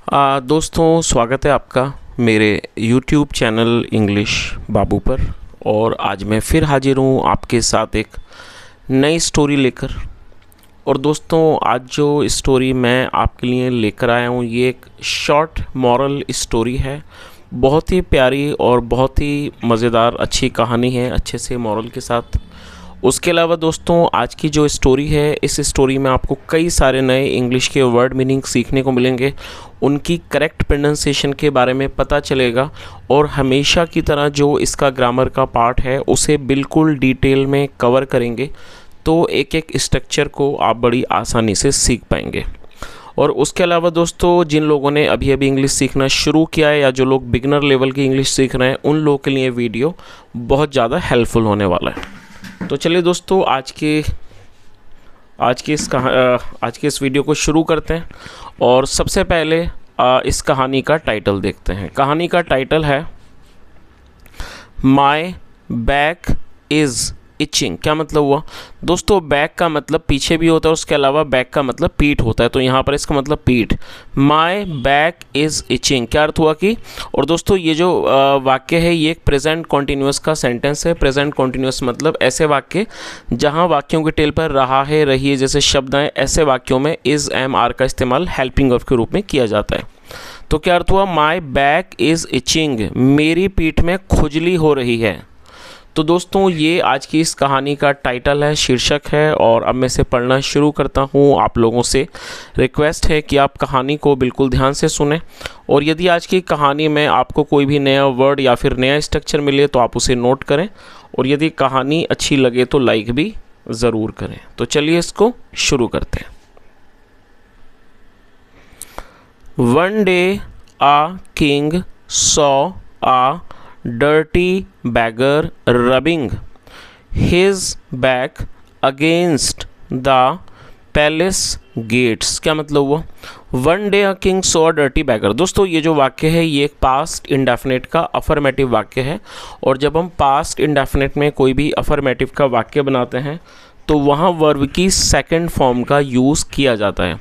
दोस्तों, स्वागत है आपका मेरे YouTube चैनल इंग्लिश बाबू पर। और आज मैं फिर हाजिर हूँ आपके साथ एक नई स्टोरी लेकर। और दोस्तों, आज जो स्टोरी मैं आपके लिए लेकर आया हूँ ये एक शॉर्ट मॉरल स्टोरी है। बहुत ही प्यारी और बहुत ही मज़ेदार अच्छी कहानी है, अच्छे से मॉरल के साथ। उसके अलावा दोस्तों, आज की जो स्टोरी है, इस स्टोरी में आपको कई सारे नए इंग्लिश के वर्ड मीनिंग सीखने को मिलेंगे, उनकी करेक्ट प्रोनाउंसिएशन के बारे में पता चलेगा। और हमेशा की तरह जो इसका ग्रामर का पार्ट है उसे बिल्कुल डिटेल में कवर करेंगे, तो एक एक स्ट्रक्चर को आप बड़ी आसानी से सीख पाएंगे। और उसके अलावा दोस्तों, जिन लोगों ने अभी अभी इंग्लिश सीखना शुरू किया है या जो लोग बिगनर लेवल की इंग्लिश सीख रहे हैं, उन लोगों के लिए वीडियो बहुत ज़्यादा हेल्पफुल होने वाला है। तो चलिए दोस्तों, आज के इस वीडियो को शुरू करते हैं। और सबसे पहले इस कहानी का टाइटल देखते हैं। कहानी का टाइटल है माई बैक इज़ इचिंग। क्या मतलब हुआ दोस्तों? बैक का मतलब पीछे भी होता है, उसके अलावा बैक का मतलब पीठ होता है, तो यहाँ पर इसका मतलब पीठ। माई बैक इज़ इचिंग क्या अर्थ हुआ कि? और दोस्तों, ये जो वाक्य है ये एक प्रेजेंट कॉन्टिन्यूस का सेंटेंस है। प्रेजेंट कॉन्टिन्यूस मतलब ऐसे वाक्य जहाँ वाक्यों के टेल पर रहा है, रही है जैसे शब्द आए, ऐसे वाक्यों में इज़ एम आर का इस्तेमाल हेल्पिंग वर्ब के रूप में किया जाता है। तो क्या अर्थ हुआ? माई बैक इज़ इचिंग, मेरी पीठ में खुजली हो रही है। तो दोस्तों, ये आज की इस कहानी का टाइटल है, शीर्षक है। और अब मैं इसे पढ़ना शुरू करता हूँ। आप लोगों से रिक्वेस्ट है कि आप कहानी को बिल्कुल ध्यान से सुनें। और यदि आज की कहानी में आपको कोई भी नया वर्ड या फिर नया स्ट्रक्चर मिले तो आप उसे नोट करें। और यदि कहानी अच्छी लगे तो लाइक भी ज़रूर करें। तो चलिए इसको शुरू करते हैं। One day uh king saw uh dirty beggar rubbing his back against the palace gates। क्या मतलब हुआ? One day a king saw a dirty beggar. दोस्तों, ये जो वाक्य है ये एक पास्ट इंडेफिनिट का अफर्मेटिव वाक्य है। और जब हम पास्ट इंडेफिनिट में कोई भी अफर्मेटिव का वाक्य बनाते हैं तो वहाँ वर्ब की सेकंड फॉर्म का यूज़ किया जाता है।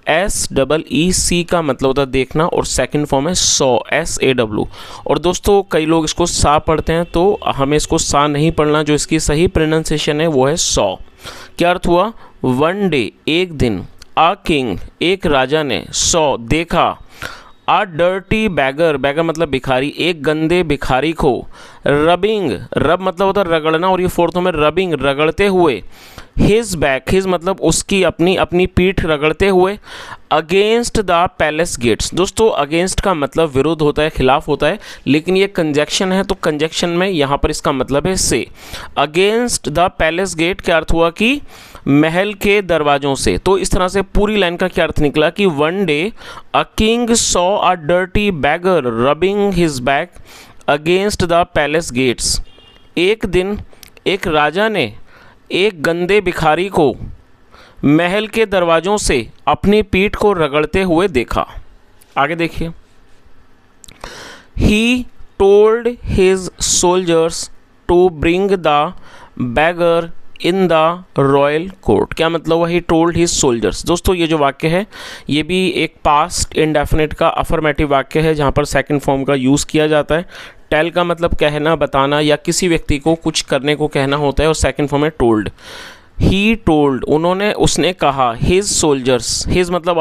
SEEC का मतलब होता है देखना, और सेकंड फॉर्म है सॉ, SAW। और दोस्तों, कई लोग इसको सा पढ़ते हैं, तो हमें इसको सा नहीं पढ़ना। जो इसकी सही प्रोनाउंसिएशन है वो है सॉ। क्या अर्थ हुआ? वन डे एक दिन, अ किंग एक राजा ने, सॉ देखा, अ डर्टी बैगर बैगर मतलब भिखारी, एक गंदे भिखारी को, रबिंग रब मतलब होता है रगड़ना, और ये फोर्थ में रबिंग रगड़ते हुए, हिज बैक हिज मतलब उसकी अपनी पीठ रगड़ते हुए, अगेंस्ट द पैलेस गेट्स। दोस्तों, अगेंस्ट का मतलब विरुद्ध होता है, खिलाफ होता है, लेकिन ये कंजक्शन है, तो कंजक्शन में यहाँ पर इसका मतलब है से। अगेंस्ट द पैलेस गेट क्या अर्थ हुआ कि महल के दरवाजों से। तो इस तरह से पूरी लाइन का क्या अर्थ निकला कि one day a king saw a dirty beggar rubbing his back against the palace gates. एक दिन एक राजा ने एक गंदे भिखारी को महल के दरवाजों से अपनी पीठ को रगड़ते हुए देखा। आगे देखिए। He told his soldiers to bring the beggar in the royal court. क्या मतलब हुआ? He told his soldiers. दोस्तों, ये जो वाक्य है ये भी एक पास्ट इंडेफिनिट का अफर्मेटिव वाक्य है जहाँ पर सेकंड फॉर्म का यूज़ किया जाता है। टेल का मतलब कहना, बताना या किसी व्यक्ति को कुछ करने को कहना होता है, और सेकंड फॉर्म है टोल्ड। ही टोल्ड उन्होंने, उसने कहा, हिज सोल्जर्स हिज मतलब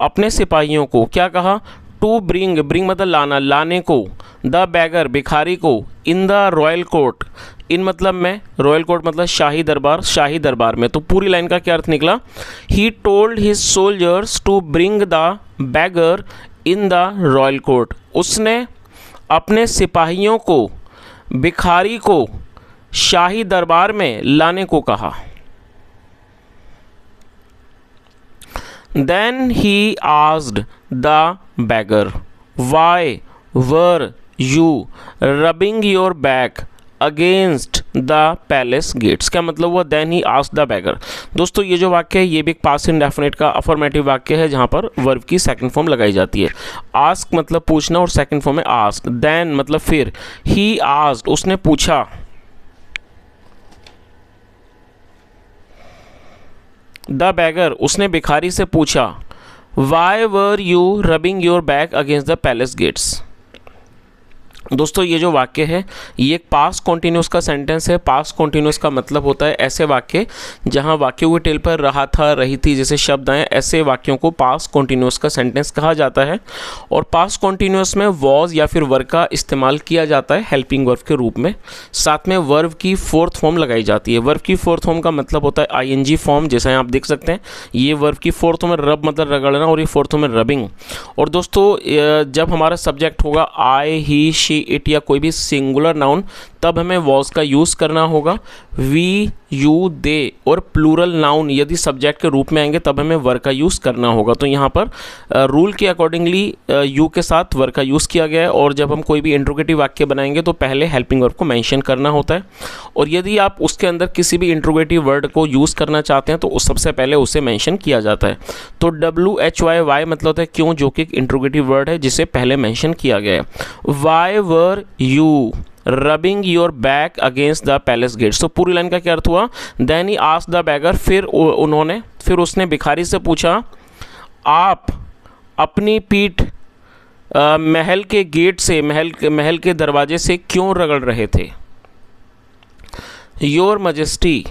अपने सिपाहियों को। क्या कहा? टू ब्रिंग मतलब लाना, लाने को, द बैगर भिखारी को, इन द रॉयल कोर्ट इन मतलब में, रॉयल कोर्ट मतलब शाही दरबार में। तो पूरी लाइन का क्या अर्थ निकला? He told his soldiers to bring the beggar in the royal court. उसने अपने सिपाहियों को भिखारी को शाही दरबार में लाने को कहा। Then he asked the beggar, why were you rubbing your back against the palace gates? क्या मतलब हुआ? Then he asked the beggar। दोस्तों, ये जो वाक्य है ये भी एक पास्ट इंडेफिनिट का अफर्मेटिव वाक्य है जहाँ पर वर्ब की सेकंड फॉर्म लगाई जाती है। आस्क मतलब पूछना, और सेकंड फॉर्म है आस्क। देन मतलब फिर, ही आस्क्ड उसने पूछा, द बैगर उसने भिखारी से पूछा, why were you rubbing your back against the palace gates. दोस्तों ये जो वाक्य है ये एक पास्ट कॉन्टिन्यूस का सेंटेंस है। पास्ट कॉन्टिन्यूस का मतलब होता है ऐसे वाक्य जहां वाक्यों के टेल पर रहा था, रही थी जैसे शब्द आए, ऐसे वाक्यों को पास्ट कॉन्टिन्यूस का सेंटेंस कहा जाता है। और पास्ट कॉन्टिन्यूस में वॉज या फिर वर्ब का इस्तेमाल किया जाता है हेल्पिंग वर्ब के रूप में। साथ में वर्ब की फोर्थ फॉर्म लगाई जाती है। वर्ब की फोर्थ फॉर्म का मतलब होता है आईएनजी फॉर्म, जैसा आप देख सकते हैं ये वर्ब की फोर्थ फॉर्म है, रब मतलब रगड़ना, और ये फोर्थ फॉर्म है रबिंग। और दोस्तों जब हमारा सब्जेक्ट होगा आई, ही, शी, इट या कोई भी सिंगुलर नाउन, तब हमें वॉज का यूज़ करना होगा। वी, यू, दे और प्लूरल नाउन यदि सब्जेक्ट के रूप में आएंगे तब हमें वर का यूज़ करना होगा। तो यहाँ पर रूल के अकॉर्डिंगली यू के साथ वर का यूज़ किया गया है। और जब हम कोई भी इंट्रोगेटिव वाक्य बनाएंगे तो पहले हेल्पिंग वर्ब को मेंशन करना होता है। और यदि आप उसके अंदर किसी भी इंट्रोगेटिव वर्ड को यूज़ करना चाहते हैं तो उस सबसे पहले उसे मेंशन किया जाता है। तो WHY मतलब होता है क्यों, जो कि एक इंट्रोगेटिव वर्ड है जिसे पहले मेंशन किया गया है। Why were you rubbing your back against the palace gates. तो पूरी लाइन का क्या अर्थ हुआ, then he asked the beggar, फिर उसने भिखारी से पूछा आप अपनी पीठ महल के गेट से, महल के दरवाजे से क्यों रगड़ रहे थे। Your majesty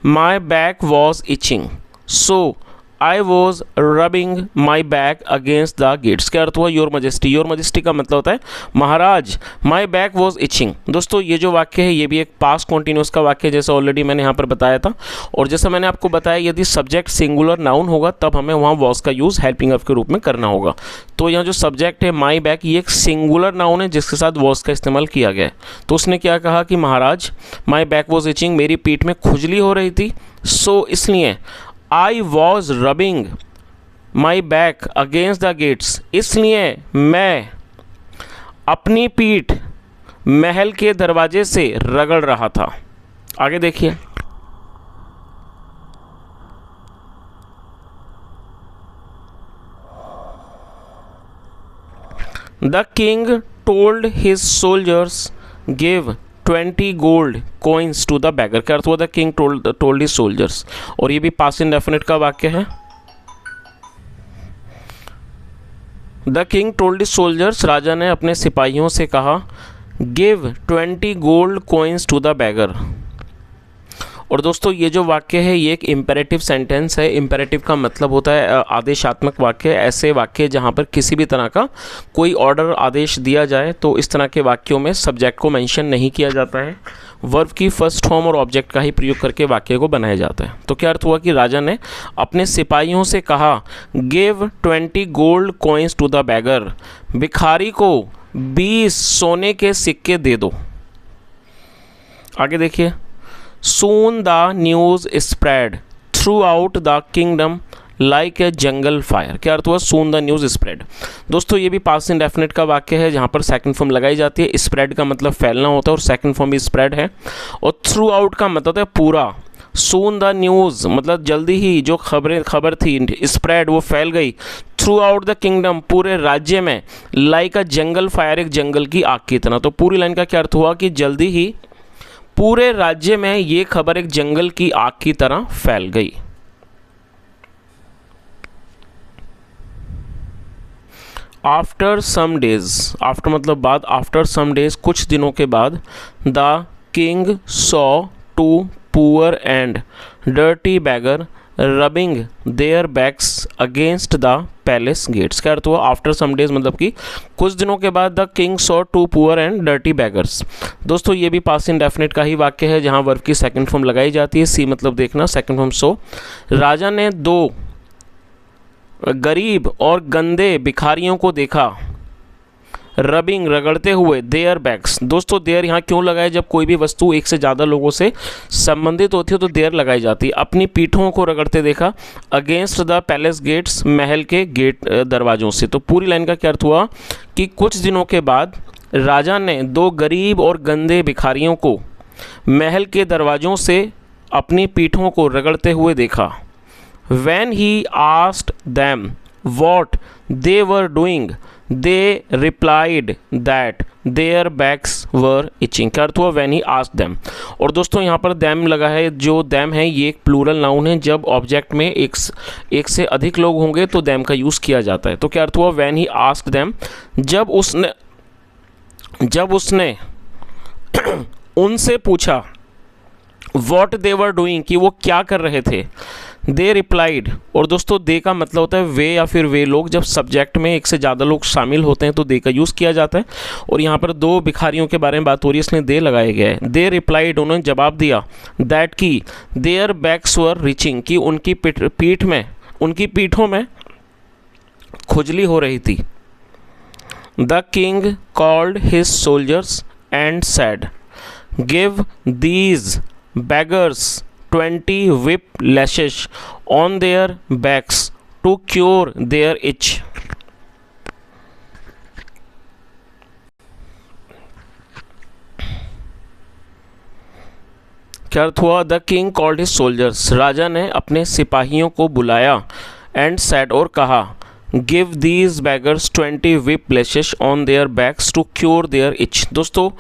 my back was itching so I was rubbing my back against the gates. क्या अर्थ हुआ, योर मजेस्टी। योर मजेस्टी का मतलब होता है महाराज, माई बैक वॉज इचिंग। दोस्तों ये जो वाक्य है ये भी एक पास्ट कॉन्टिन्यूस का वाक्य है, जैसा ऑलरेडी मैंने यहाँ पर बताया था। और जैसा मैंने आपको बताया यदि सब्जेक्ट सिंगुलर नाउन होगा तब हमें वहाँ वॉज का यूज़ हेल्पिंग वर्ब के रूप में करना होगा। तो यहाँ जो सब्जेक्ट है माई बैक, ये एक सिंगुलर नाउन है जिसके साथ वॉज का इस्तेमाल किया गया है। तो उसने क्या कहा कि महाराज माई बैक वॉज इचिंग, मेरी पीठ में खुजली हो रही थी, सो इसलिए आई was rubbing my back against the gets, इसलिए मैं अपनी पीठ महल के दरवाजे से रगड़ रहा था। आगे देखिए, the king told his soldiers give 20 gold coins to the beggar. क्या अर्थ हुआ, the king told his soldiers. और ये भी पास्ट इंडेफिनिट का वाक्य है। The king told his soldiers, राजा ने अपने सिपाहियों से कहा give 20 gold coins to the beggar. और दोस्तों ये जो वाक्य है ये एक इम्पेरेटिव सेंटेंस है। इम्पेरेटिव का मतलब होता है आदेशात्मक वाक्य। ऐसे वाक्य जहाँ पर किसी भी तरह का कोई ऑर्डर आदेश दिया जाए तो इस तरह के वाक्यों में सब्जेक्ट को मेंशन नहीं किया जाता है, वर्ब की फर्स्ट फॉर्म और ऑब्जेक्ट का ही प्रयोग करके वाक्य को बनाया जाता है। तो क्या अर्थ हुआ कि राजा ने अपने सिपाहियों से कहा give 20 gold coins to the beggar, भिखारी को 20 सोने के सिक्के दे दो। आगे देखिए, Soon the news spread throughout the kingdom like a jungle fire। क्या अर्थ हुआ, soon the news spread। दोस्तों ये भी पास्ट इंडेफिनिट का वाक्य है जहाँ पर सेकंड फॉर्म लगाई जाती है। स्प्रेड का मतलब फैलना होता है और सेकंड फॉर्म भी स्प्रेड है। और थ्रू आउट का मतलब है पूरा। सून द न्यूज़ मतलब जल्दी ही जो खबर थी स्प्रेड वो फैल गई। थ्रू आउट द किंगडम पूरे राज्य में, लाइक अ जंगल फायर एक जंगल की आग की तरह। तो पूरी लाइन का क्या अर्थ हुआ कि जल्दी ही पूरे राज्य में ये खबर एक जंगल की आग की तरह फैल गई। आफ्टर सम डेज, आफ्टर मतलब बाद, आफ्टर सम डेज कुछ दिनों के बाद, the king saw 2 poor and dirty beggar rubbing their backs against the palace gates. क्या अर्थ हुआ, आफ्टर सम डेज मतलब कि कुछ दिनों के बाद the king saw 2 poor and dirty beggars. दोस्तों ये भी पास्ट इंडेफिनिट का ही वाक्य है जहां वर्ब की सेकंड फॉर्म लगाई जाती है। सी मतलब देखना, सेकंड फॉर्म सो। राजा ने 2 गरीब और गंदे भिखारियों को देखा रबिंग रगड़ते हुए देयर बैग्स। दोस्तों देयर यहाँ क्यों लगाए, जब कोई भी वस्तु एक से ज़्यादा लोगों से संबंधित होती है तो देयर लगाई जाती है। अपनी पीठों को रगड़ते देखा अगेंस्ट द पैलेस गेट्स, महल के गेट दरवाजों से। तो पूरी लाइन का क्या अर्थ हुआ कि कुछ दिनों के बाद राजा ने 2 गरीब और गंदे भिखारियों को महल के दरवाजों से अपनी पीठों को रगड़ते हुए देखा। When he asked them what they were doing, they replied that their backs were itching. क्या अर्थ हुआ? When he asked them. और दोस्तों यहाँ पर देम लगा है, जो देम है ये एक प्लूरल नाउन है। जब ऑब्जेक्ट में एक से अधिक लोग होंगे तो देम का यूज़ किया जाता है। तो क्या अर्थ हुआ? व्हेन ही आस्क्ड देम, जब उसने उनसे पूछा, वॉट दे वर डूइंग, कि वो क्या कर रहे थे। दे रिप्लाइड, और दोस्तों दे का मतलब होता है वे या फिर वे लोग। जब सब्जेक्ट में एक से ज़्यादा लोग शामिल होते हैं तो दे का यूज़ किया जाता है। और यहाँ पर दो भिखारियों के बारे में बात हो रही है, इसलिए दे लगाया गया है। दे रिप्लाइड, उन्होंने जवाब दिया, दैट की देयर बैक्स वर रीचिंग, कि उनकी उनकी पीठों में खुजली हो रही थी। The king called his soldiers and sad, give these beggars 20 whip lashes on their backs to cure their itch। क्या अर्थ हुआ? The king called his soldiers, राजा ने अपने सिपाहियों को बुलाया, एंड सैड, और कहा, give these beggars 20 whip lashes on their backs to cure their itch। दोस्तों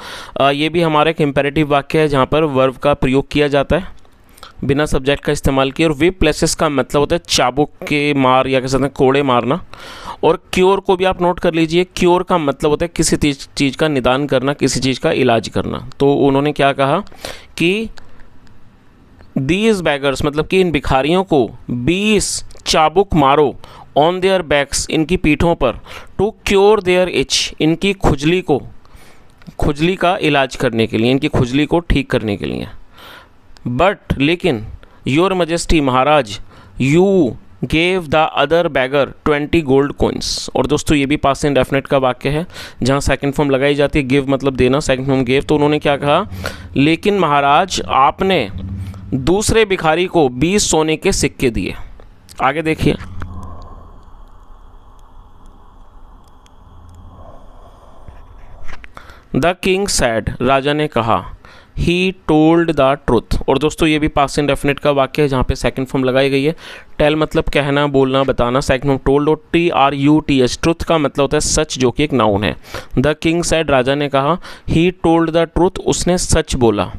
ये भी हमारा एक इम्पेरेटिव वाक्य है जहाँ पर वर्ब का प्रयोग किया जाता है बिना सब्जेक्ट का इस्तेमाल किए। और whip lashes का मतलब होता है चाबुक के मार, या कह सकते हैं कोड़े मारना। और क्योर को भी आप नोट कर लीजिए, क्योर का मतलब होता है किसी चीज़ का निदान करना, किसी चीज़ का इलाज करना। तो उन्होंने क्या कहा कि दीज बैगर्स, मतलब कि इन भिखारियों को 20 चाबुक मारो, ऑन देयर बैक्स, इनकी पीठों पर, टू क्योर देयर इच, इनकी खुजली का इलाज करने के लिए, इनकी खुजली को ठीक करने के लिए। बट लेकिन, योर मजेस्टी, महाराज, you gave the other beggar 20 gold coins. और दोस्तों ये भी पास्ट इंडेफिनिट का वाक्य है जहाँ सेकंड फॉर्म लगाई जाती है। गिव मतलब देना, सेकंड फॉर्म गेव। तो उन्होंने क्या कहा, लेकिन महाराज आपने दूसरे भिखारी को 20 सोने के सिक्के दिए। आगे देखिए, द किंग सैड, राजा ने कहा, ही टोल्ड द ट्रुथ। और दोस्तों ये भी पास्ट इंडेफिनिट का वाक्य है जहाँ पे सेकंड फॉर्म लगाई गई है। टेल मतलब कहना, बोलना, बताना, सेकंड फॉर्म टोल्ड, और TRUTH, ट्रुथ का मतलब होता है सच, जो कि एक नाउन है। द किंग सैड, राजा ने कहा, ही टोल्ड द ट्रुथ, उसने सच बोला।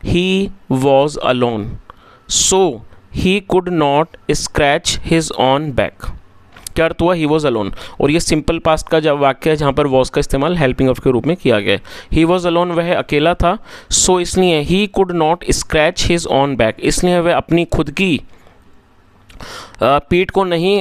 He was alone, so he could not scratch his on back. क्या अर्थ हुआ? He was alone. और ये सिंपल पास्ट का जब वाक्य है जहाँ पर वॉज का इस्तेमाल हेल्पिंग ऑफ के रूप में किया गया है। ही वॉज अलोन, वह अकेला था। सो इसलिए he could not scratch his on back, इसलिए वह अपनी खुद की पीठ को नहीं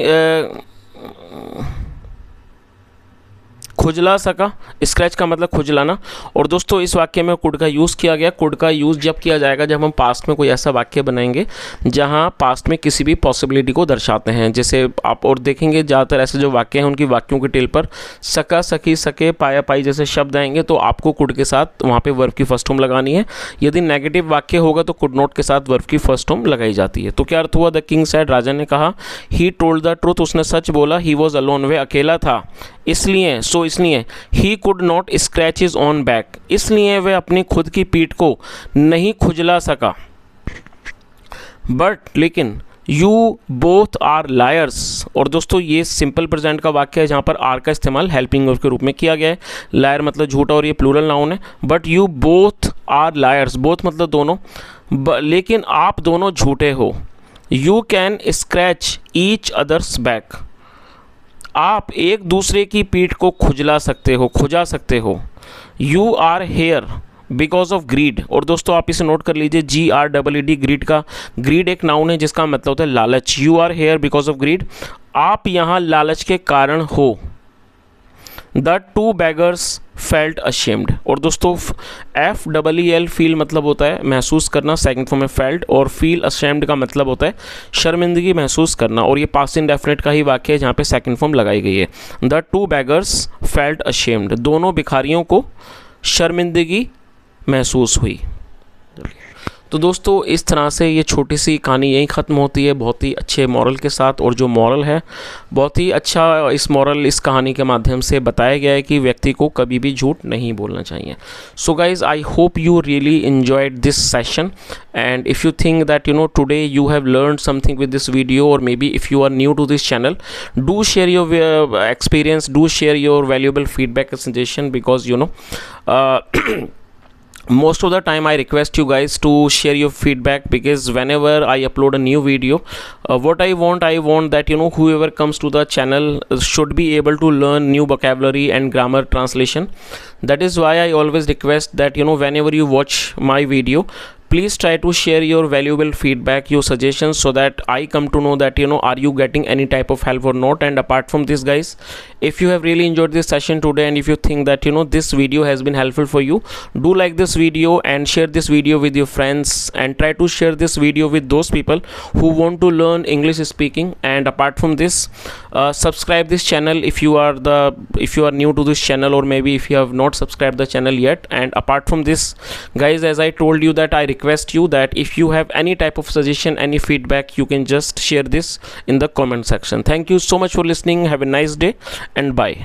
खुजला सका। स्क्रैच का मतलब खुजलाना। और दोस्तों इस वाक्य में कुड का यूज़ किया गया। कुड का यूज़ जब किया जाएगा जब हम पास्ट में कोई ऐसा वाक्य बनाएंगे जहां पास्ट में किसी भी पॉसिबिलिटी को दर्शाते हैं। जैसे आप और देखेंगे ज़्यादातर ऐसे जो वाक्य हैं उनकी वाक्यों के टेल पर सका, सकी, सके, पाया, पाई जैसे शब्द आएंगे तो आपको कुड के साथ वहाँ पर वर्ब की फर्स्ट फॉर्म लगानी है। यदि नेगेटिव वाक्य होगा तो कुड नॉट के साथ वर्ब की फर्स्ट फॉर्म लगाई जाती है। तो क्या अर्थ हुआ? द किंग सैड, राजा ने कहा, ही टोल्ड द ट्रूथ, उसने सच बोला। ही वॉज अलोन, वह अकेला था। इसलिए इसलिए he could not scratch his on back, इसलिए वह अपनी खुद की पीठ को नहीं खुजला सका। बट लेकिन, यू बोथ आर लायर्स। और दोस्तों ये सिंपल प्रेजेंट का वाक्य है जहाँ पर आर का इस्तेमाल हेल्पिंग वर्ब के रूप में किया गया है। लायर मतलब झूठा और ये प्लूरल नाउन है। But you both are liars, both मतलब दोनों, लेकिन आप दोनों झूठे हो। You can scratch each other's back, आप एक दूसरे की पीठ को खुजला सकते हो, खुजा सकते हो। You are here because of greed. और दोस्तों आप इसे नोट कर लीजिए, GREED, ग्रीड का, ग्रीड एक नाउन है जिसका मतलब होता है लालच। You are here because of greed, आप यहाँ लालच के कारण हो। The two beggars felt ashamed. और दोस्तों FEEL फील मतलब होता है महसूस करना, सेकंड फॉर्म में फेल्ट, और फील अशेम्ड का मतलब होता है शर्मिंदगी महसूस करना। और ये पास्ट इंडेफिनिट का ही वाक्य है जहाँ पे सेकंड फॉर्म लगाई गई है। The two beggars felt ashamed, दोनों भिखारियों को शर्मिंदगी महसूस हुई। तो दोस्तों इस तरह से ये छोटी सी कहानी यहीं ख़त्म होती है, बहुत ही अच्छे मॉरल के साथ। और जो मॉरल है बहुत ही अच्छा इस मॉरल इस कहानी के माध्यम से बताया गया है कि व्यक्ति को कभी भी झूठ नहीं बोलना चाहिए। So guys, I hope you really enjoyed this session, and if you think that today you have learned something with this video, or maybe if you are new to this channel, do share your experience, do share your valuable feedback and suggestion, because uh, most of the time I request you guys to share your feedback, because whenever I upload a new video, what I want that whoever comes to the channel should be able to learn new vocabulary and grammar translation. That is why I always request that whenever you watch my video, please try to share your valuable feedback, your suggestions, so that I come to know that are you getting any type of help or not. And apart from this guys, if you have really enjoyed this session today, and if you think that this video has been helpful for you, do like this video and share this video with your friends, and try to share this video with those people who want to learn English speaking. And apart from this, subscribe this channel if you are new to this channel, or maybe if you have not subscribed the channel yet. And apart from this guys, as I told you, that I request you that if you have any type of suggestion, any feedback, you can just share this in the comment section. Thank you so much for listening. Have a nice day and bye.